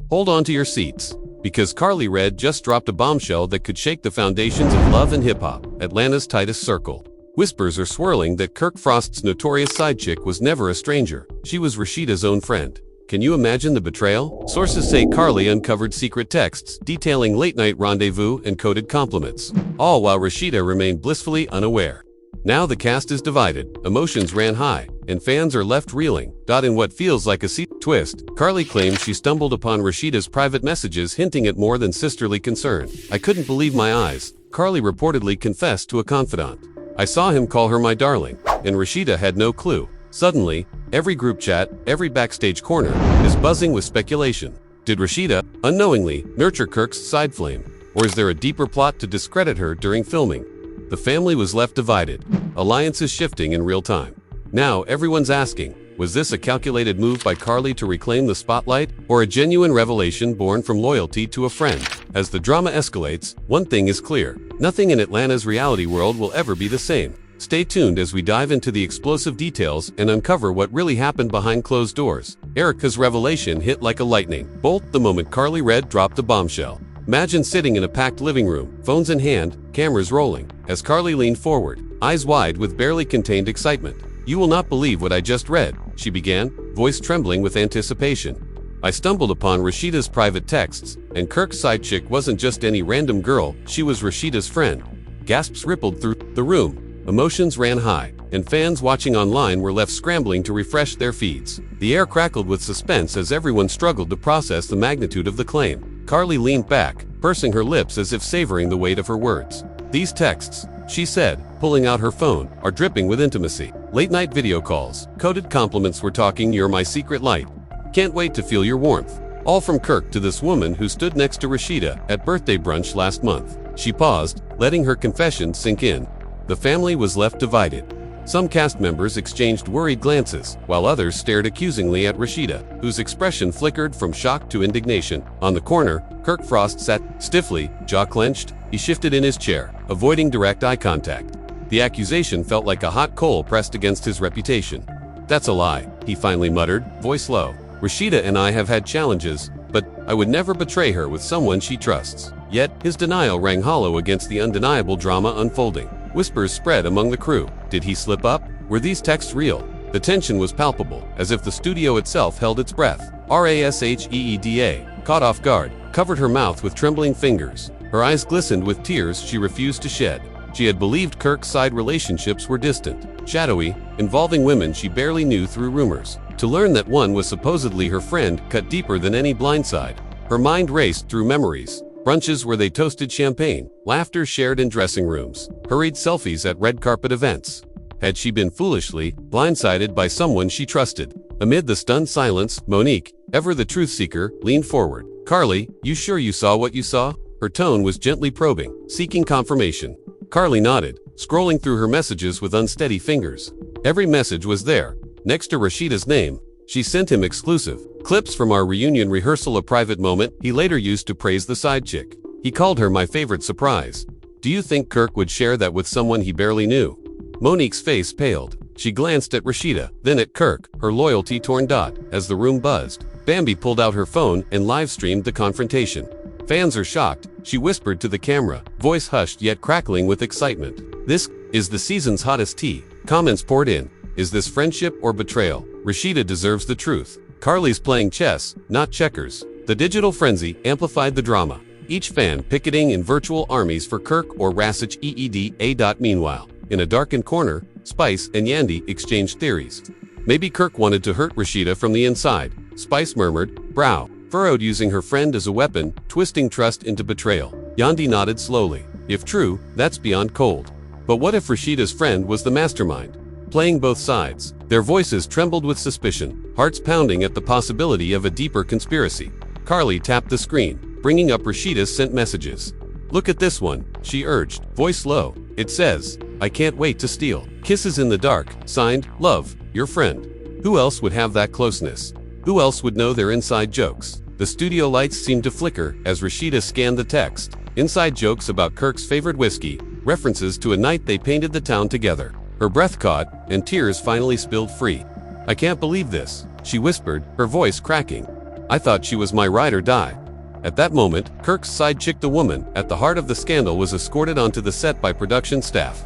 Hold on to your seats, because Karlie Redd just dropped a bombshell that could shake the foundations of love and hip-hop, Atlanta's tightest circle. Whispers are swirling that Kirk Frost's notorious side chick was never a stranger. She was Rasheeda's own friend. Can you imagine the betrayal? Sources say Karlie uncovered secret texts detailing late-night rendezvous and coded compliments, all while Rasheeda remained blissfully unaware. Now the cast is divided, emotions ran high, and fans are left reeling. In what feels like a twist, Karlie claims she stumbled upon Rasheeda's private messages hinting at more than sisterly concern. "I couldn't believe my eyes," Karlie reportedly confessed to a confidant. "I saw him call her my darling, and Rasheeda had no clue." Suddenly, every group chat, every backstage corner, is buzzing with speculation. Did Rasheeda, unknowingly, nurture Kirk's side flame? Or is there a deeper plot to discredit her during filming? The family was left divided, alliances shifting in real time. Now everyone's asking, was this a calculated move by Karlie to reclaim the spotlight, or a genuine revelation born from loyalty to a friend? As the drama escalates, one thing is clear: nothing in Atlanta's reality world will ever be the same. Stay tuned as we dive into the explosive details and uncover what really happened behind closed doors. Erica's revelation hit like a lightning bolt the moment Karlie Redd dropped the bombshell. Imagine sitting in a packed living room, phones in hand, cameras rolling, as Karlie leaned forward, eyes wide with barely contained excitement. "You will not believe what I just read," she began, voice trembling with anticipation. "I stumbled upon Rasheeda's private texts, and Kirk's side chick wasn't just any random girl, she was Rasheeda's friend." Gasps rippled through the room. Emotions ran high, and fans watching online were left scrambling to refresh their feeds. The air crackled with suspense as everyone struggled to process the magnitude of the claim. Karlie leaned back, pursing her lips as if savoring the weight of her words. "These texts," she said, pulling out her phone, "are dripping with intimacy. Late-night video calls, coded compliments, we're talking 'you're my secret light. Can't wait to feel your warmth.' All from Kirk to this woman who stood next to Rasheeda at birthday brunch last month." She paused, letting her confession sink in. The family was left divided. Some cast members exchanged worried glances, while others stared accusingly at Rasheeda, whose expression flickered from shock to indignation. On the corner, Kirk Frost sat stiffly, jaw clenched. He shifted in his chair, avoiding direct eye contact. The accusation felt like a hot coal pressed against his reputation. "That's a lie," he finally muttered, voice low. "Rasheeda and I have had challenges, but I would never betray her with someone she trusts." Yet, his denial rang hollow against the undeniable drama unfolding. Whispers spread among the crew. Did he slip up? Were these texts real? The tension was palpable, as if the studio itself held its breath. Rasheeda, caught off guard, covered her mouth with trembling fingers. Her eyes glistened with tears she refused to shed. She had believed Kirk's side relationships were distant, shadowy, involving women she barely knew through rumors. To learn that one was supposedly her friend cut deeper than any blindside. Her mind raced through memories. Brunches where they toasted champagne, laughter shared in dressing rooms, hurried selfies at red carpet events. Had she been foolishly blindsided by someone she trusted? Amid the stunned silence, Monique, ever the truth seeker, leaned forward. "Karlie, you sure you saw what you saw?" Her tone was gently probing, seeking confirmation. Karlie nodded, scrolling through her messages with unsteady fingers. Every message was there, next to Rasheeda's name. She sent him exclusive clips from our reunion rehearsal, a private moment he later used to praise the side chick. He called her my favorite surprise. Do you think Kirk would share that with someone he barely knew? Monique's face paled. She glanced at Rasheeda, then at Kirk, her loyalty torn. As the room buzzed, Bambi pulled out her phone and live-streamed the confrontation. "Fans are shocked," she whispered to the camera, voice hushed yet crackling with excitement. "This is the season's hottest tea." Comments poured in. Is this friendship or betrayal? Rasheeda deserves the truth. Karlie's playing chess, not checkers. The digital frenzy amplified the drama, each fan picketing in virtual armies for Kirk or Rasheeda. Meanwhile, in a darkened corner, Spice and Yandy exchanged theories. Maybe Kirk wanted to hurt Rasheeda from the inside, Spice murmured, brow furrowed, using her friend as a weapon, twisting trust into betrayal. Yandy nodded slowly. If true, that's beyond cold. But what if Rasheeda's friend was the mastermind, playing both sides? Their voices trembled with suspicion, hearts pounding at the possibility of a deeper conspiracy. Karlie tapped the screen, bringing up Rasheeda's sent messages. "Look at this one," she urged, voice low. "It says, 'I can't wait to steal. Kisses in the dark, signed, Love, your friend.' Who else would have that closeness? Who else would know their inside jokes?" The studio lights seemed to flicker as Rasheeda scanned the text. Inside jokes about Kirk's favorite whiskey, references to a night they painted the town together. Her breath caught, and tears finally spilled free. "I can't believe this," she whispered, her voice cracking. I thought she was my ride or die. At that moment, Kirk's side chick, the woman at the heart of the scandal, was escorted onto the set by production staff.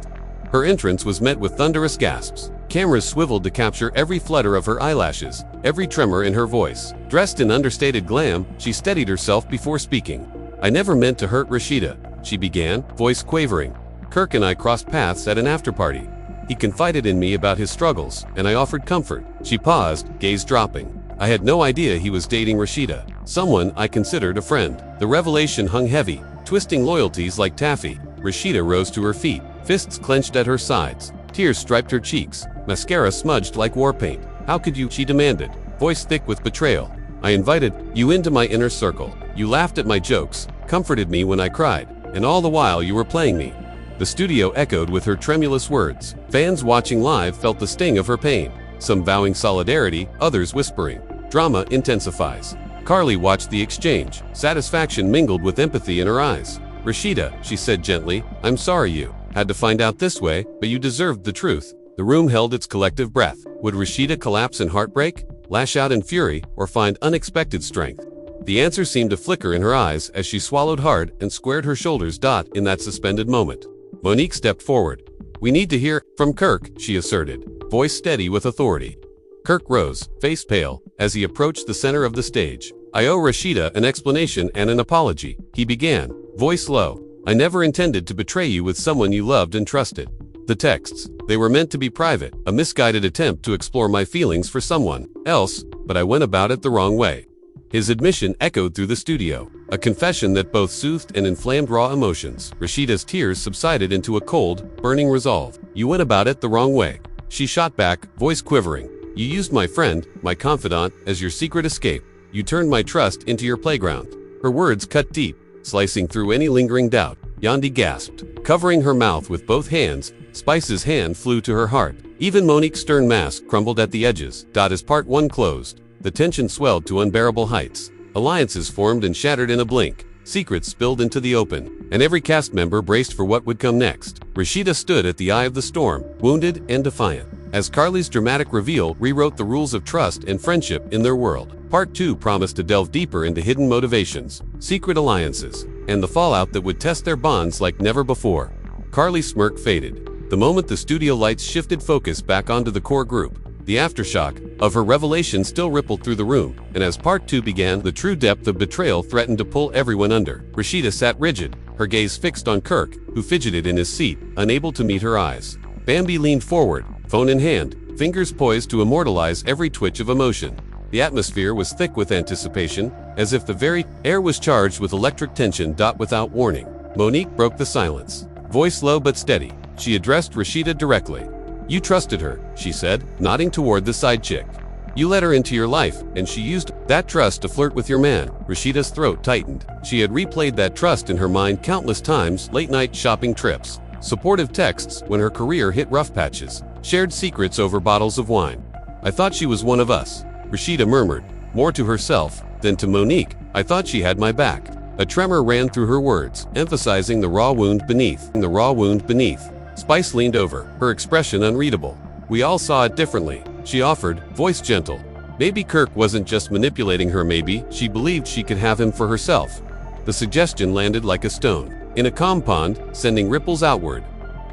Her entrance was met with thunderous gasps. Cameras swiveled to capture every flutter of her eyelashes, every tremor in her voice. Dressed in understated glam, she steadied herself before speaking. "I never meant to hurt Rasheeda," she began, voice quavering. "Kirk and I crossed paths at an after-party. He confided in me about his struggles, and I offered comfort." She paused, gaze dropping. "I had no idea he was dating Rasheeda, someone I considered a friend." The revelation hung heavy, twisting loyalties like taffy. Rasheeda rose to her feet, fists clenched at her sides. Tears striped her cheeks, mascara smudged like war paint. "How could you?" she demanded, voice thick with betrayal. "I invited you into my inner circle. You laughed at my jokes, comforted me when I cried, and all the while you were playing me." The studio echoed with her tremulous words. Fans watching live felt the sting of her pain, some vowing solidarity, others whispering. Drama intensifies. Karlie watched the exchange, satisfaction mingled with empathy in her eyes. "Rasheeda," she said gently, "I'm sorry you had to find out this way, but you deserved the truth." The room held its collective breath. Would Rasheeda collapse in heartbreak, lash out in fury, or find unexpected strength? The answer seemed to flicker in her eyes as she swallowed hard and squared her shoulders. In that suspended moment, Monique stepped forward. "We need to hear from Kirk," she asserted, voice steady with authority. Kirk rose, face pale, as he approached the center of the stage. "I owe Rasheeda an explanation and an apology," he began, voice low. "I never intended to betray you with someone you loved and trusted. The texts, they were meant to be private, a misguided attempt to explore my feelings for someone else, but I went about it the wrong way." His admission echoed through the studio, a confession that both soothed and inflamed raw emotions. Rasheeda's tears subsided into a cold, burning resolve. "You went about it the wrong way," she shot back, voice quivering. "You used my friend, my confidant, as your secret escape. You turned my trust into your playground." Her words cut deep, slicing through any lingering doubt. Yandi gasped, covering her mouth with both hands. Spice's hand flew to her heart. Even Monique's stern mask crumbled at the edges. As part one closed, the tension swelled to unbearable heights. Alliances formed and shattered in a blink. Secrets spilled into the open, and every cast member braced for what would come next. Rasheeda stood at the eye of the storm, wounded and defiant, as Karlie's dramatic reveal rewrote the rules of trust and friendship in their world. Part 2 promised to delve deeper into hidden motivations, secret alliances, and the fallout that would test their bonds like never before. Karlie's smirk faded. The moment the studio lights shifted focus back onto the core group, the aftershock of her revelation still rippled through the room, and as part 2 began, the true depth of betrayal threatened to pull everyone under. Rasheeda sat rigid, her gaze fixed on Kirk, who fidgeted in his seat, unable to meet her eyes. Bambi leaned forward, phone in hand, fingers poised to immortalize every twitch of emotion. The atmosphere was thick with anticipation, as if the very air was charged with electric tension. Without warning, Monique broke the silence. Voice low but steady, she addressed Rasheeda directly. "You trusted her," she said, nodding toward the side chick. "You let her into your life, and she used that trust to flirt with your man." Rasheeda's throat tightened. She had replayed that trust in her mind countless times: late-night shopping trips, supportive texts when her career hit rough patches, shared secrets over bottles of wine. "I thought she was one of us," Rasheeda murmured, more to herself than to Monique. "I thought she had my back." A tremor ran through her words, emphasizing the raw wound beneath. Spice leaned over, her expression unreadable. "We all saw it differently," she offered, voice gentle. Maybe Kirk wasn't just manipulating her, maybe she believed she could have him for herself. The suggestion landed like a stone in a calm pond, sending ripples outward.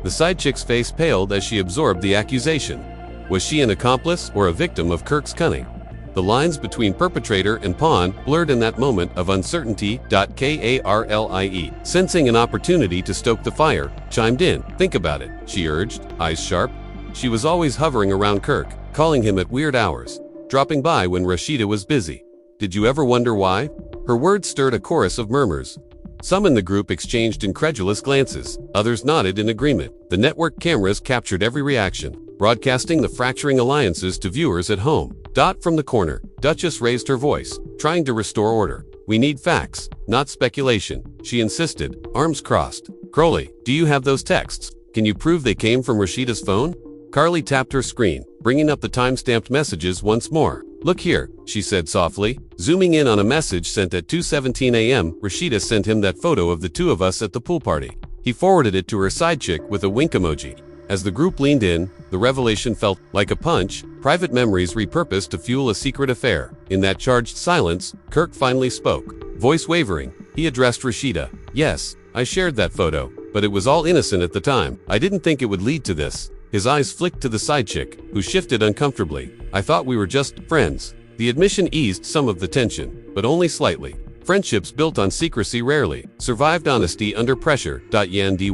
The side chick's face paled as she absorbed the accusation. Was she an accomplice or a victim of Kirk's cunning? The lines between perpetrator and pawn blurred in that moment of uncertainty. Karlie, sensing an opportunity to stoke the fire, chimed in. "Think about it," she urged, eyes sharp. She was always hovering around Kirk, calling him at weird hours, dropping by when Rasheeda was busy. "Did you ever wonder why?" Her words stirred a chorus of murmurs. Some in the group exchanged incredulous glances, others nodded in agreement. The network cameras captured every reaction, broadcasting the fracturing alliances to viewers at home. From the corner, Duchess raised her voice, trying to restore order. "We need facts, not speculation," she insisted, arms crossed. "Crowley, do you have those texts? Can you prove they came from Rasheeda's phone?" Karlie tapped her screen, bringing up the time-stamped messages once more. "Look here," she said softly, zooming in on a message sent at 2:17 a.m. Rasheeda sent him that photo of the two of us at the pool party. He forwarded it to her side chick with a wink emoji. As the group leaned in, the revelation felt like a punch, private memories repurposed to fuel a secret affair. In that charged silence, Kirk finally spoke. Voice wavering, he addressed Rasheeda. Yes, I shared that photo, but it was all innocent at the time. I didn't think it would lead to this. His eyes flicked to the side chick, who shifted uncomfortably. I thought we were just friends. The admission eased some of the tension, but only slightly. Friendships built on secrecy rarely survived honesty under pressure. Yan dy.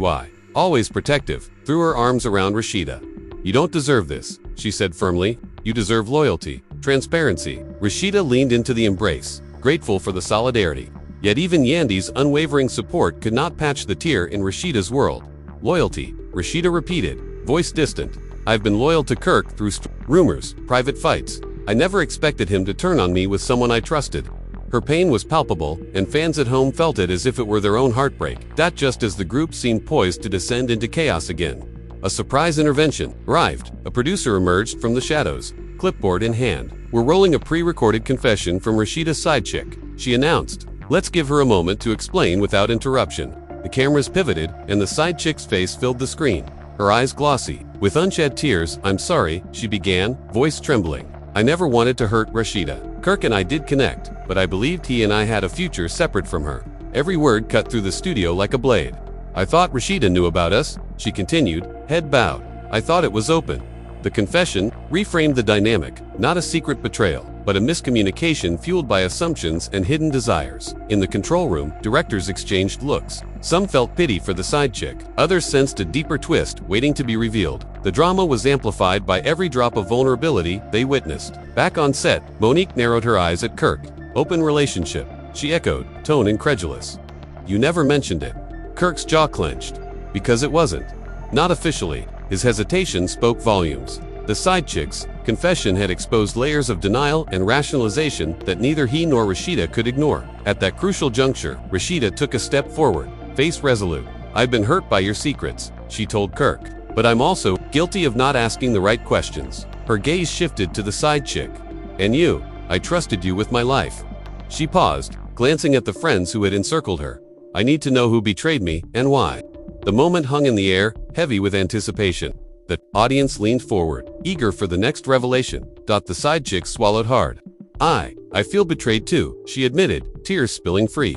Always protective, threw her arms around Rasheeda. You don't deserve this, she said firmly. You deserve loyalty, transparency. Rasheeda leaned into the embrace, grateful for the solidarity. Yet even Yandy's unwavering support could not patch the tear in Rasheeda's world. Loyalty, Rasheeda repeated, voice distant. I've been loyal to Kirk through rumors, private fights. I never expected him to turn on me with someone I trusted. Her pain was palpable, and fans at home felt it as if it were their own heartbreak. That just as the group seemed poised to descend into chaos again. A surprise intervention arrived. A producer emerged from the shadows, clipboard in hand. We're rolling a pre-recorded confession from Rasheeda's side chick, she announced. Let's give her a moment to explain without interruption. The cameras pivoted, and the side chick's face filled the screen, her eyes glossy. With unshed tears, I'm sorry, she began, voice trembling. I never wanted to hurt Rasheeda. Kirk and I did connect, but I believed he and I had a future separate from her. Every word cut through the studio like a blade. I thought Rasheeda knew about us, she continued, head bowed. I thought it was open. The confession reframed the dynamic, not a secret betrayal, but a miscommunication fueled by assumptions and hidden desires. In the control room, directors exchanged looks. Some felt pity for the side chick, others sensed a deeper twist waiting to be revealed. The drama was amplified by every drop of vulnerability they witnessed. Back on set, Monique narrowed her eyes at Kirk. Open relationship, she echoed, tone incredulous. You never mentioned it. Kirk's jaw clenched. Because it wasn't. Not officially. His hesitation spoke volumes. The side chick's confession had exposed layers of denial and rationalization that neither he nor Rasheeda could ignore. At that crucial juncture, Rasheeda took a step forward, face resolute. I've been hurt by your secrets, she told Kirk. But I'm also guilty of not asking the right questions. Her gaze shifted to the side chick. And you, I trusted you with my life. She paused, glancing at the friends who had encircled her. I need to know who betrayed me and why. The moment hung in the air, heavy with anticipation. The audience leaned forward, eager for the next revelation. The side chick swallowed hard. I feel betrayed too, she admitted, tears spilling free.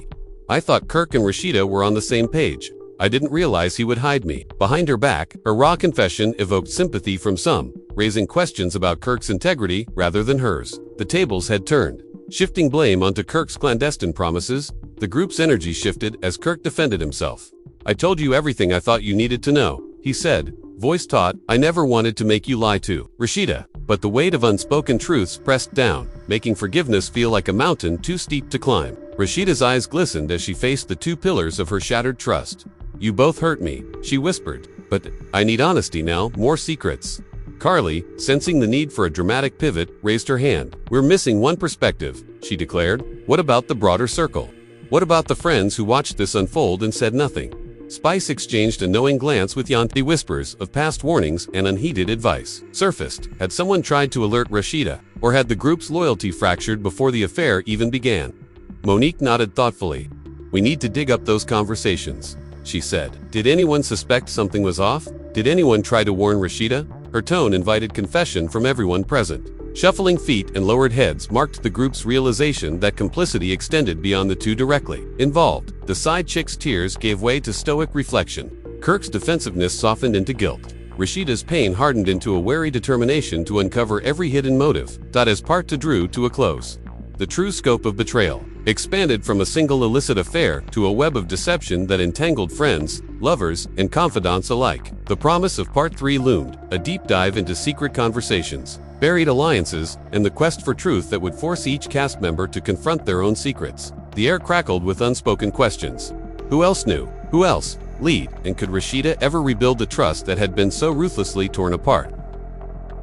I thought Kirk and Rasheeda were on the same page. I didn't realize he would hide me. Behind her back, her raw confession evoked sympathy from some, raising questions about Kirk's integrity rather than hers. The tables had turned. Shifting blame onto Kirk's clandestine promises, the group's energy shifted as Kirk defended himself. I told you everything I thought you needed to know, he said, voice taut. I never wanted to make you lie to Rasheeda, but the weight of unspoken truths pressed down, making forgiveness feel like a mountain too steep to climb. Rasheeda's eyes glistened as she faced the two pillars of her shattered trust. You both hurt me, she whispered, but I need honesty now, more secrets. Karlie, sensing the need for a dramatic pivot, raised her hand. We're missing one perspective, she declared. What about the broader circle? What about the friends who watched this unfold and said nothing? Spice exchanged a knowing glance with Yanti. Whispers of past warnings and unheeded advice surfaced. Had someone tried to alert Rasheeda, or had the group's loyalty fractured before the affair even began? Monique nodded thoughtfully. We need to dig up those conversations, she said. Did anyone suspect something was off? Did anyone try to warn Rasheeda? Her tone invited confession from everyone present. Shuffling feet and lowered heads marked the group's realization that complicity extended beyond the two directly involved. The side chick's tears gave way to stoic reflection. Kirk's defensiveness softened into guilt. Rasheeda's pain hardened into a wary determination to uncover every hidden motive. As part two drew to a close. The true scope of betrayal expanded from a single illicit affair to a web of deception that entangled friends, lovers, and confidants alike. The promise of part 3 loomed, a deep dive into secret conversations, buried alliances, and the quest for truth that would force each cast member to confront their own secrets. The air crackled with unspoken questions. Who else knew? Who else? Lead, and could Rasheeda ever rebuild the trust that had been so ruthlessly torn apart?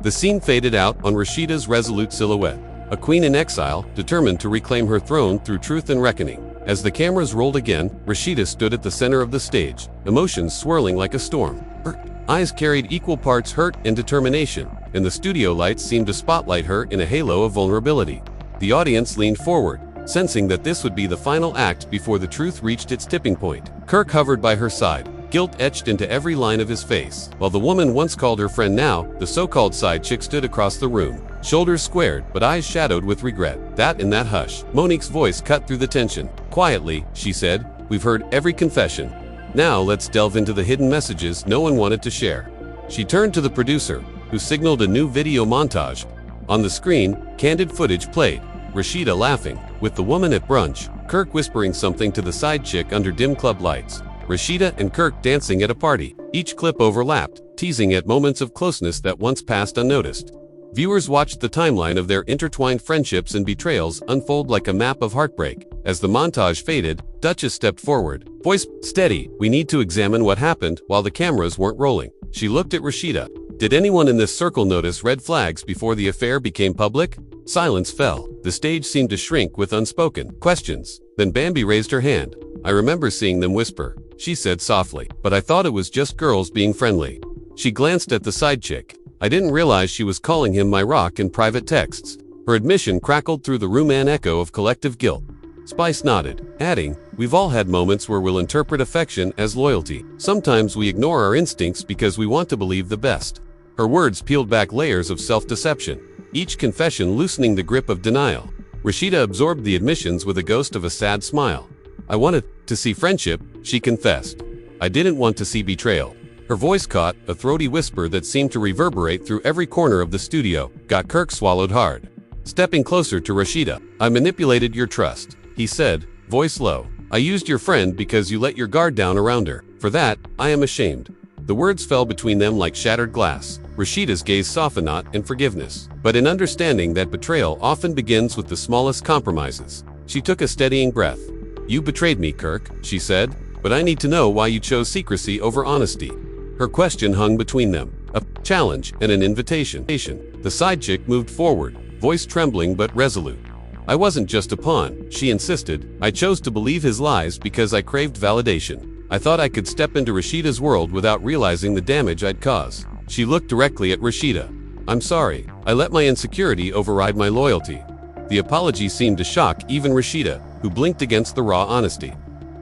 The scene faded out on Rasheeda's resolute silhouette, a queen in exile, determined to reclaim her throne through truth and reckoning. As the cameras rolled again, Rasheeda stood at the center of the stage, emotions swirling like a storm. Her eyes carried equal parts hurt and determination, and the studio lights seemed to spotlight her in a halo of vulnerability. The audience leaned forward, sensing that this would be the final act before the truth reached its tipping point. Kirk hovered by her side, guilt etched into every line of his face. While the woman once called her friend, now, the so-called side chick stood across the room, shoulders squared but eyes shadowed with regret. In that hush, Monique's voice cut through the tension. Quietly, she said, "We've heard every confession. Now let's delve into the hidden messages no one wanted to share." She turned to the producer, who signaled a new video montage. On the screen, candid footage played. Rasheeda laughing with the woman at brunch, Kirk whispering something to the side chick under dim club lights, Rasheeda and Kirk dancing at a party. Each clip overlapped, teasing at moments of closeness that once passed unnoticed. Viewers watched the timeline of their intertwined friendships and betrayals unfold like a map of heartbreak. As the montage faded, Duchess stepped forward, voice steady. "We need to examine what happened while the cameras weren't rolling." She looked at Rasheeda. "Did anyone in this circle notice red flags before the affair became public?" Silence fell. The stage seemed to shrink with unspoken questions. Then Bambi raised her hand. "I remember seeing them whisper," she said softly, "but I thought it was just girls being friendly." She glanced at the side chick. "I didn't realize she was calling him my rock in private texts." Her admission crackled through the room, an echo of collective guilt. Spice nodded, adding, "We've all had moments where we'll interpret affection as loyalty. Sometimes we ignore our instincts because we want to believe the best." Her words peeled back layers of self-deception, each confession loosening the grip of denial. Rasheeda absorbed the admissions with a ghost of a sad smile. "I wanted to see friendship," she confessed. "I didn't want to see betrayal." Her voice caught a throaty whisper that seemed to reverberate through every corner of the studio. Kirk swallowed hard. Stepping closer to Rasheeda, "I manipulated your trust," he said, voice low. "I used your friend because you let your guard down around her. For that, I am ashamed." The words fell between them like shattered glass. Rasheeda's gaze softened, not in forgiveness, but in understanding that betrayal often begins with the smallest compromises. She took a steadying breath. "You betrayed me, Kirk," she said, "but I need to know why you chose secrecy over honesty." Her question hung between them, a challenge and an invitation. The side chick moved forward, voice trembling but resolute. "I wasn't just a pawn," she insisted. "I chose to believe his lies because I craved validation. I thought I could step into Rasheeda's world without realizing the damage I'd cause." She looked directly at Rasheeda. "I'm sorry. I let my insecurity override my loyalty." The apology seemed to shock even Rasheeda, who blinked against the raw honesty.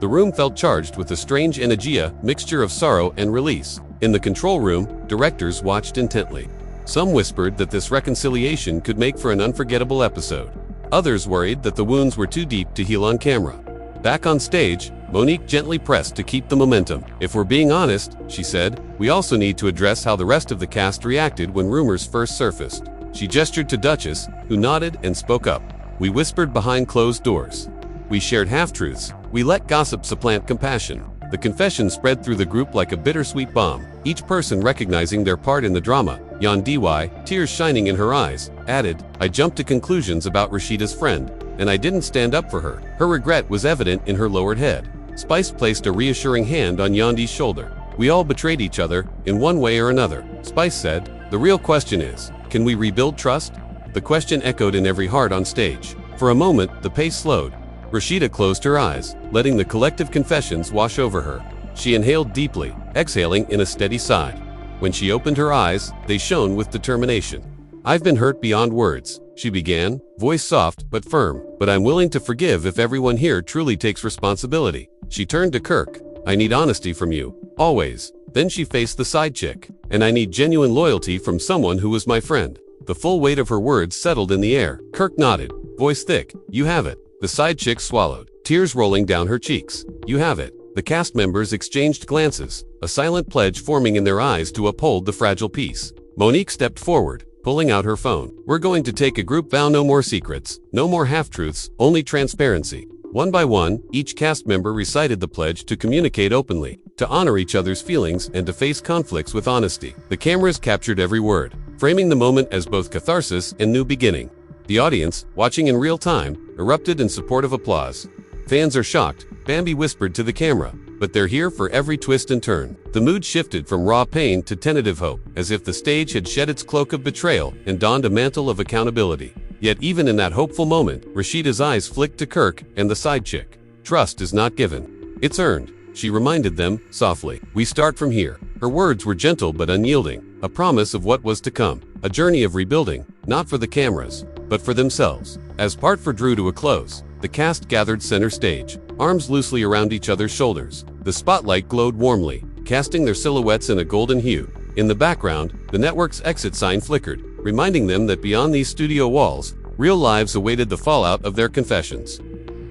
The room felt charged with a strange energia, mixture of sorrow and release. In the control room, directors watched intently. Some whispered that this reconciliation could make for an unforgettable episode. Others worried that the wounds were too deep to heal on camera. Back on stage, Monique gently pressed to keep the momentum. "If we're being honest," she said, "we also need to address how the rest of the cast reacted when rumors first surfaced." She gestured to Duchess, who nodded and spoke up. "We whispered behind closed doors. We shared half-truths. We let gossip supplant compassion." The confession spread through the group like a bittersweet bomb, each person recognizing their part in the drama. Dy, tears shining in her eyes, added, "I jumped to conclusions about Rasheeda's friend, and I didn't stand up for her." Her regret was evident in her lowered head. Spice placed a reassuring hand on Yondi's shoulder. "We all betrayed each other, in one way or another," Spice said. "The real question is, can we rebuild trust?" The question echoed in every heart on stage. For a moment, the pace slowed. Rasheeda closed her eyes, letting the collective confessions wash over her. She inhaled deeply, exhaling in a steady sigh. When she opened her eyes, they shone with determination. "I've been hurt beyond words," she began, voice soft but firm, "but I'm willing to forgive if everyone here truly takes responsibility." She turned to Kirk. "I need honesty from you, always." Then she faced the side chick. "And I need genuine loyalty from someone who was my friend." The full weight of her words settled in the air. Kirk nodded, voice thick. "You have it." The side chick swallowed, tears rolling down her cheeks. "You have it." The cast members exchanged glances, a silent pledge forming in their eyes to uphold the fragile peace. Monique stepped forward, pulling out her phone. "We're going to take a group vow: no more secrets, no more half-truths, only transparency." One by one, each cast member recited the pledge to communicate openly, to honor each other's feelings and to face conflicts with honesty. The cameras captured every word, framing the moment as both catharsis and new beginning. The audience, watching in real time, erupted in supportive applause. "Fans are shocked," Bambi whispered to the camera, "but they're here for every twist and turn." The mood shifted from raw pain to tentative hope, as if the stage had shed its cloak of betrayal and donned a mantle of accountability. Yet even in that hopeful moment, Rasheeda's eyes flicked to Kirk and the side chick. "Trust is not given. It's earned," she reminded them, softly. "We start from here." Her words were gentle but unyielding, a promise of what was to come, a journey of rebuilding, not for the cameras, but for themselves. As part 4 drew to a close, the cast gathered center stage, arms loosely around each other's shoulders. The spotlight glowed warmly, casting their silhouettes in a golden hue. In the background, the network's exit sign flickered, reminding them that beyond these studio walls, real lives awaited the fallout of their confessions.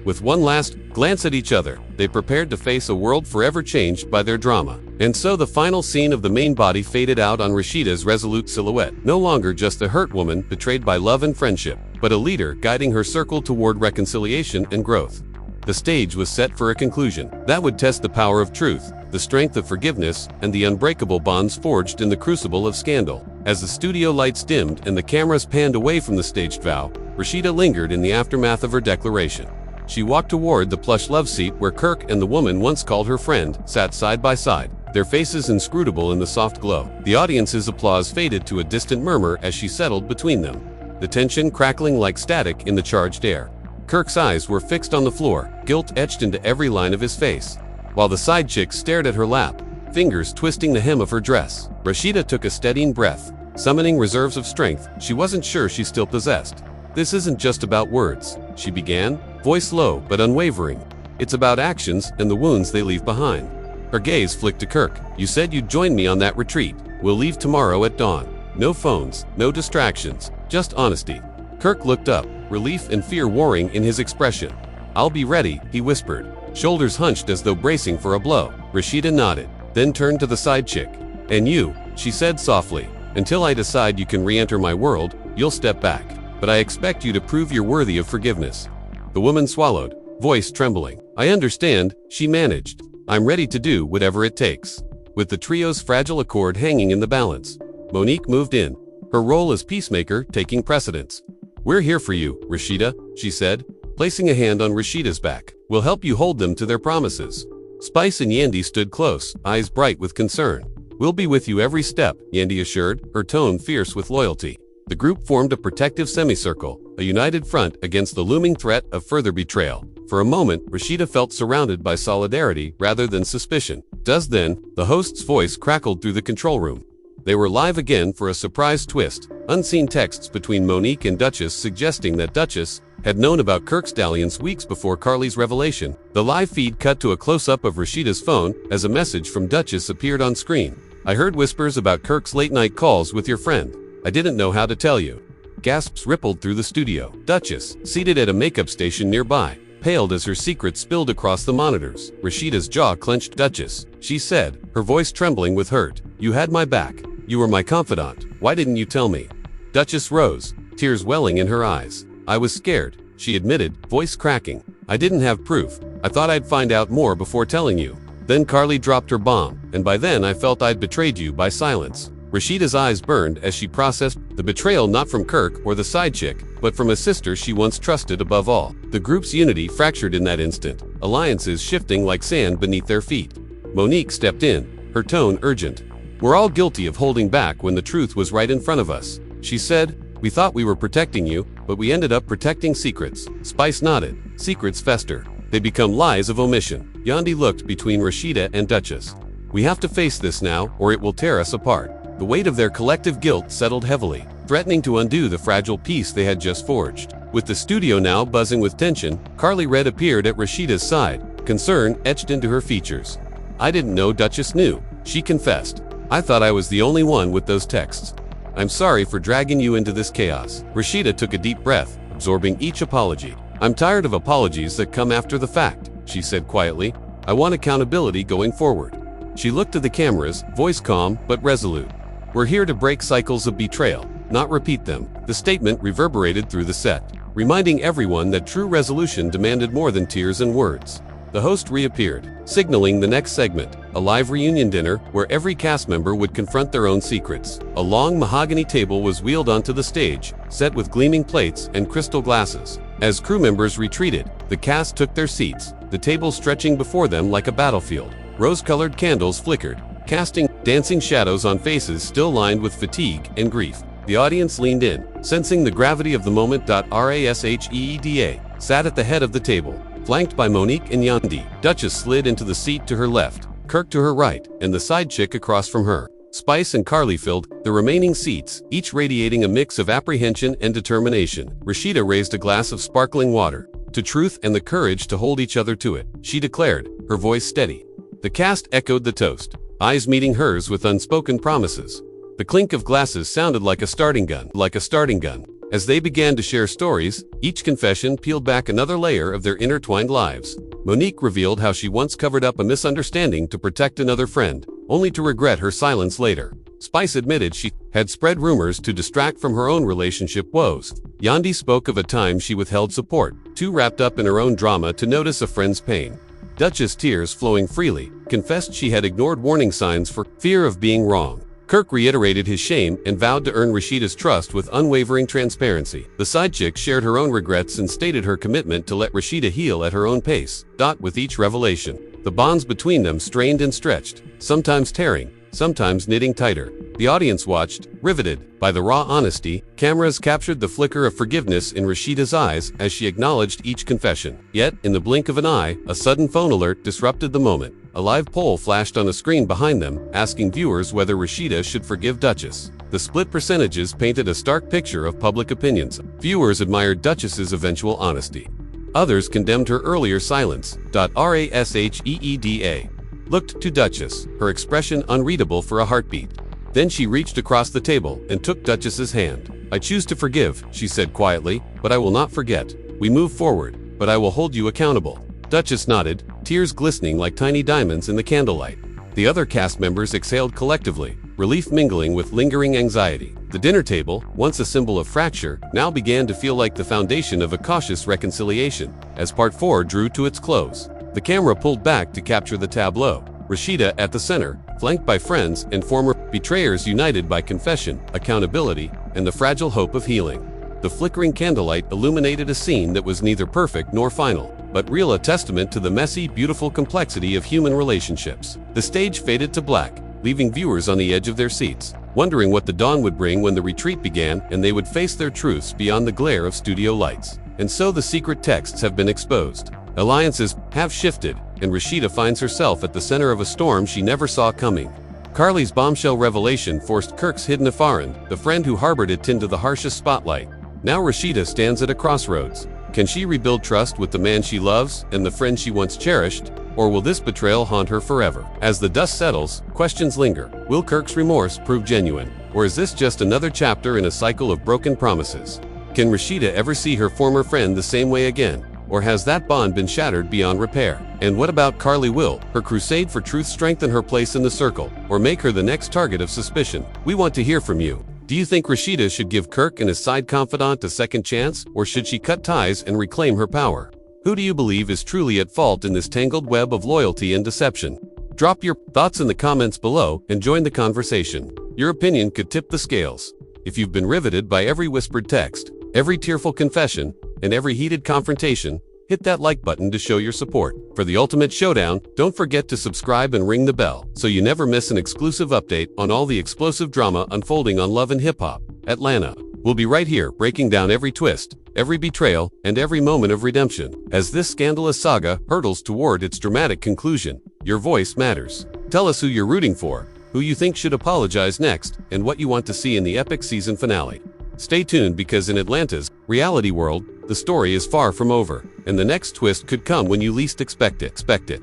With one last glance at each other, they prepared to face a world forever changed by their drama. And so the final scene of the main body faded out on Rasheeda's resolute silhouette, no longer just a hurt woman betrayed by love and friendship, but a leader guiding her circle toward reconciliation and growth. The stage was set for a conclusion that would test the power of truth, the strength of forgiveness, and the unbreakable bonds forged in the crucible of scandal. As the studio lights dimmed and the cameras panned away from the staged vow, Rasheeda lingered in the aftermath of her declaration. She walked toward the plush love seat where Kirk and the woman once called her friend sat side by side, their faces inscrutable in the soft glow. The audience's applause faded to a distant murmur as she settled between them, the tension crackling like static in the charged air. Kirk's eyes were fixed on the floor, guilt etched into every line of his face, while the side chick stared at her lap, fingers twisting the hem of her dress. Rasheeda took a steadying breath, summoning reserves of strength she wasn't sure she still possessed. "This isn't just about words," she began, voice low but unwavering. "It's about actions and the wounds they leave behind." Her gaze flicked to Kirk. "You said you'd join me on that retreat. We'll leave tomorrow at dawn. No phones, no distractions, just honesty." Kirk looked up, relief and fear warring in his expression. "I'll be ready," he whispered, shoulders hunched as though bracing for a blow. Rasheeda nodded, then turned to the side chick. "And you," she said softly, "until I decide you can re-enter my world, you'll step back. But I expect you to prove you're worthy of forgiveness." The woman swallowed, voice trembling. "I understand," she managed. "I'm ready to do whatever it takes." With the trio's fragile accord hanging in the balance, Monique moved in, her role as peacemaker taking precedence. "We're here for you, Rasheeda," she said, placing a hand on Rasheeda's back. "We'll help you hold them to their promises." Spice and Yandy stood close, eyes bright with concern. "We'll be with you every step," Yandy assured, her tone fierce with loyalty. The group formed a protective semicircle, a united front against the looming threat of further betrayal. For a moment, Rasheeda felt surrounded by solidarity rather than suspicion. Just then, the host's voice crackled through the control room. They were live again for a surprise twist. Unseen texts between Monique and Duchess suggesting that Duchess had known about Kirk's dalliance weeks before Karlie's revelation. The live feed cut to a close-up of Rasheeda's phone as a message from Duchess appeared on screen. "I heard whispers about Kirk's late-night calls with your friend. I didn't know how to tell you." Gasps rippled through the studio. Duchess, seated at a makeup station nearby, paled as her secret spilled across the monitors. Rasheeda's jaw clenched. "Duchess," she said, her voice trembling with hurt, "you had my back. You were my confidant. Why didn't you tell me?" Duchess rose, tears welling in her eyes. "I was scared," she admitted, voice cracking. "I didn't have proof. I thought I'd find out more before telling you. Then Karlie dropped her bomb, and by then I felt I'd betrayed you by silence." Rasheeda's eyes burned as she processed the betrayal, not from Kirk or the side chick, but from a sister she once trusted above all. The group's unity fractured in that instant, alliances shifting like sand beneath their feet. Monique stepped in, her tone urgent. "We're all guilty of holding back when the truth was right in front of us," she said. "We thought we were protecting you, but we ended up protecting secrets." Spice nodded. "Secrets fester. They become lies of omission." Yandy looked between Rasheeda and Duchess. "We have to face this now, or it will tear us apart." The weight of their collective guilt settled heavily, threatening to undo the fragile peace they had just forged. With the studio now buzzing with tension, Karlie Redd appeared at Rasheeda's side, concern etched into her features. "I didn't know Duchess knew," she confessed. "I thought I was the only one with those texts. I'm sorry for dragging you into this chaos." Rasheeda took a deep breath, absorbing each apology. "I'm tired of apologies that come after the fact," she said quietly. "I want accountability going forward." She looked to the cameras, voice calm but resolute. "We're here to break cycles of betrayal, not repeat them." The statement reverberated through the set, reminding everyone that true resolution demanded more than tears and words. The host reappeared, signaling the next segment, a live reunion dinner where every cast member would confront their own secrets. A long mahogany table was wheeled onto the stage, set with gleaming plates and crystal glasses. As crew members retreated, the cast took their seats, the table stretching before them like a battlefield. Rose-colored candles flickered, casting dancing shadows on faces still lined with fatigue and grief. The audience leaned in, sensing the gravity of the moment. Rasheeda sat at the head of the table, flanked by Monique and Yandy. Duchess slid into the seat to her left, Kirk to her right, and the side chick across from her. Spice and Karlie filled the remaining seats, each radiating a mix of apprehension and determination. Rasheeda raised a glass of sparkling water. "To truth and the courage to hold each other to it," she declared, her voice steady. The cast echoed the toast. eyes meeting hers with unspoken promises. The clink of glasses sounded like a starting gun. As they began to share stories, each confession peeled back another layer of their intertwined lives. Monique revealed how she once covered up a misunderstanding to protect another friend, only to regret her silence later. Spice admitted she had spread rumors to distract from her own relationship woes. Yandi spoke of a time she withheld support, too wrapped up in her own drama to notice a friend's pain. Duchess, tears flowing freely, confessed she had ignored warning signs for fear of being wrong. Kirk reiterated his shame and vowed to earn Rasheeda's trust with unwavering transparency. The side chick shared her own regrets and stated her commitment to let Rasheeda heal at her own pace. With each revelation, the bonds between them strained and stretched, sometimes tearing, sometimes knitting tighter. The audience watched, riveted by the raw honesty. Cameras captured the flicker of forgiveness in Rasheeda's eyes as she acknowledged each confession. Yet, in the blink of an eye, a sudden phone alert disrupted the moment. A live poll flashed on the screen behind them, asking viewers whether Rasheeda should forgive Duchess. The split percentages painted a stark picture of public opinions. Viewers admired Duchess's eventual honesty. Others condemned her earlier silence. Rasheeda looked to Duchess, her expression unreadable for a heartbeat. Then she reached across the table and took Duchess's hand. "I choose to forgive," she said quietly, "but I will not forget. We move forward, but I will hold you accountable." Duchess nodded, tears glistening like tiny diamonds in the candlelight. The other cast members exhaled collectively, relief mingling with lingering anxiety. The dinner table, once a symbol of fracture, now began to feel like the foundation of a cautious reconciliation. As part 4 drew to its close, the camera pulled back to capture the tableau. Rasheeda at the center, flanked by friends and former betrayers united by confession, accountability, and the fragile hope of healing. The flickering candlelight illuminated a scene that was neither perfect nor final, but real, a testament to the messy, beautiful complexity of human relationships. The stage faded to black, leaving viewers on the edge of their seats, wondering what the dawn would bring when the retreat began and they would face their truths beyond the glare of studio lights. And so the secret texts have been exposed. Alliances have shifted, and Rasheeda finds herself at the center of a storm she never saw coming. Karlie's bombshell revelation forced Kirk's hidden friend, the friend who harbored it, into the harshest spotlight. Now Rasheeda stands at a crossroads. Can she rebuild trust with the man she loves and the friend she once cherished? Or will this betrayal haunt her forever? As the dust settles, questions linger. Will Kirk's remorse prove genuine? Or is this just another chapter in a cycle of broken promises? Can Rasheeda ever see her former friend the same way again? Or has that bond been shattered beyond repair? And what about Karlie? Will her crusade for truth strengthen her place in the circle, or make her the next target of suspicion? We want to hear from you. Do you think Rasheeda should give Kirk and his side confidant a second chance, or should she cut ties and reclaim her power? Who do you believe is truly at fault in this tangled web of loyalty and deception? Drop your thoughts in the comments below and join the conversation. Your opinion could tip the scales. If you've been riveted by every whispered text, every tearful confession, and every heated confrontation, hit that like button to show your support. For the ultimate showdown, don't forget to subscribe and ring the bell so you never miss an exclusive update on all the explosive drama unfolding on Love and Hip Hop Atlanta. We'll be right here breaking down every twist, every betrayal, and every moment of redemption. As this scandalous saga hurtles toward its dramatic conclusion, your voice matters. Tell us who you're rooting for, who you think should apologize next, and what you want to see in the epic season finale. Stay tuned, because in Atlanta's reality world, the story is far from over, and the next twist could come when you least expect it.